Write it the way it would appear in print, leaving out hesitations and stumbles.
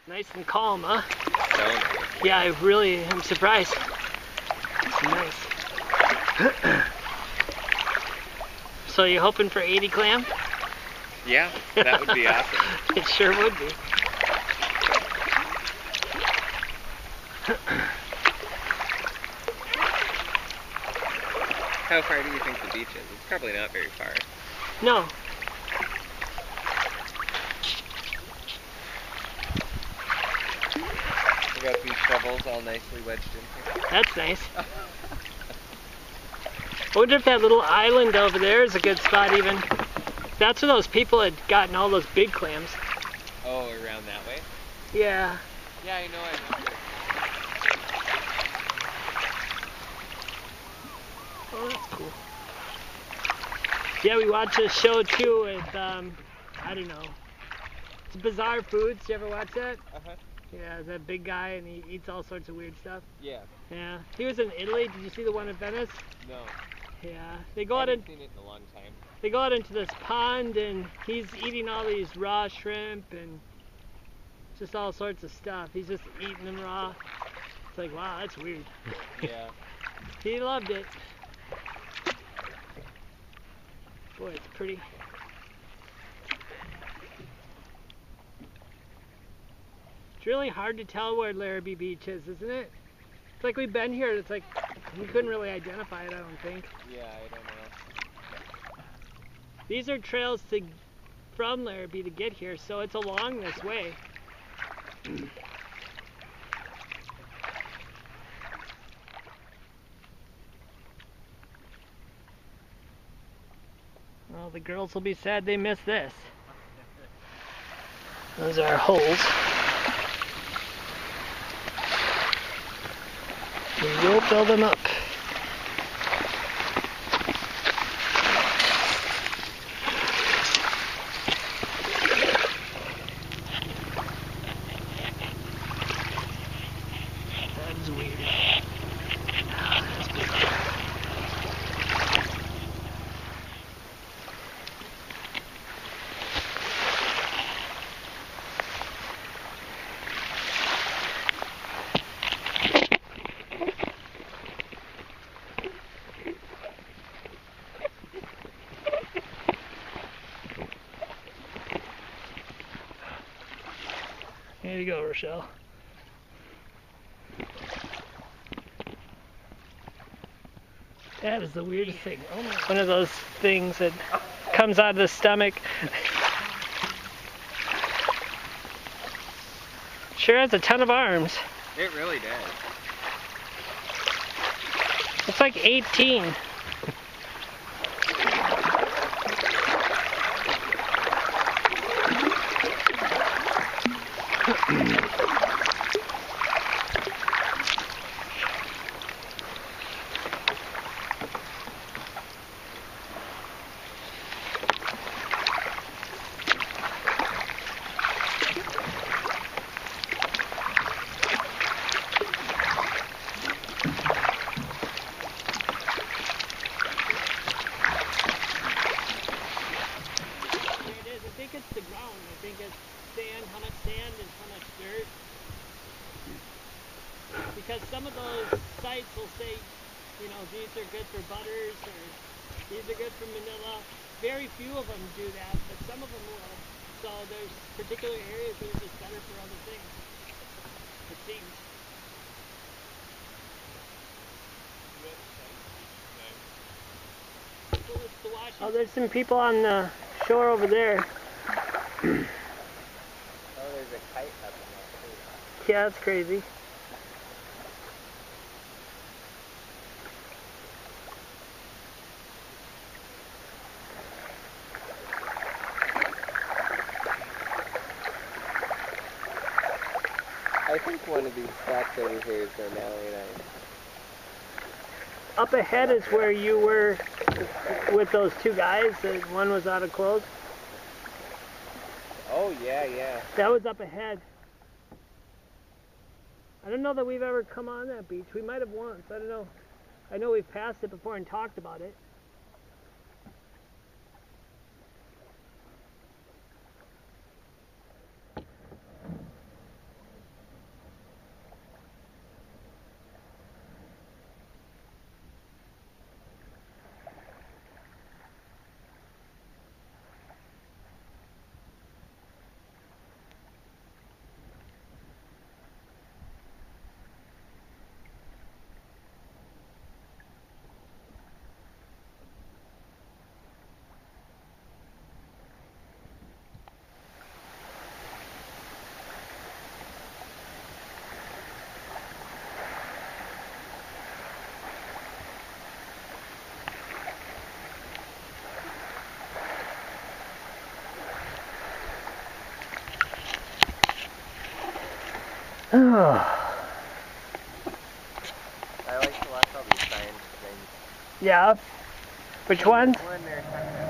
Nice and calm, huh? So nice. Yeah, I really am surprised. It's nice. So you hoping for 80 clam? Yeah, that would be awesome. It sure would be. How far do you think the beach is? It's probably not very far. No. We got these shovels all nicely wedged in here. That's nice. I wonder if that little island over there is a good spot even. That's where those people had gotten all those big clams. Oh, around that way? Yeah. Yeah, I know, I remember. Oh, that's cool. Yeah, we watched this show too with, I don't know. It's Bizarre Foods. You ever watch that? Uh-huh. Yeah, that big guy and he eats all sorts of weird stuff. Yeah. Yeah. He was in Italy. Did you see the one in Venice? No. Yeah. They go I out haven't in, seen it in a long time. they go out into this pond and he's eating all these raw shrimp and just all sorts of stuff. He's just eating them raw. It's like, wow, that's weird. Yeah. He loved it. Boy, it's pretty. It's really hard to tell where Larrabee Beach is, isn't it? It's like we've been here, it's like we couldn't really identify it, I don't think. Yeah, I don't know. These are trails from Larrabee to get here, so it's along this way. Well, the girls will be sad they missed this. Those are our holes. We will fill them up. That is weird. That's big. Here you go, Rochelle. That is the weirdest thing. Oh my. One of those things that comes out of the stomach. Sure has a ton of arms. It really does. It's like 18. The ground. I think it's sand, how much sand and how much dirt. Because some of those sites will say, you know, these are good for butters or these are good for manila. Very few of them do that, but some of them will. So there's particular areas that are just better for other things. It seems. Oh, there's some people on the shore over there. Oh, there's a kite up in that tree. Yeah, that's crazy. I think one of these spots over here is where Mallory and I... Up ahead is where you were with those two guys. One was out of clothes. Oh, yeah, yeah. That was up ahead. I don't know that we've ever come on that beach. We might have once. I don't know. I know we've passed it before and talked about it. I like to watch all these science things. Yeah. Which ones? When they're talking about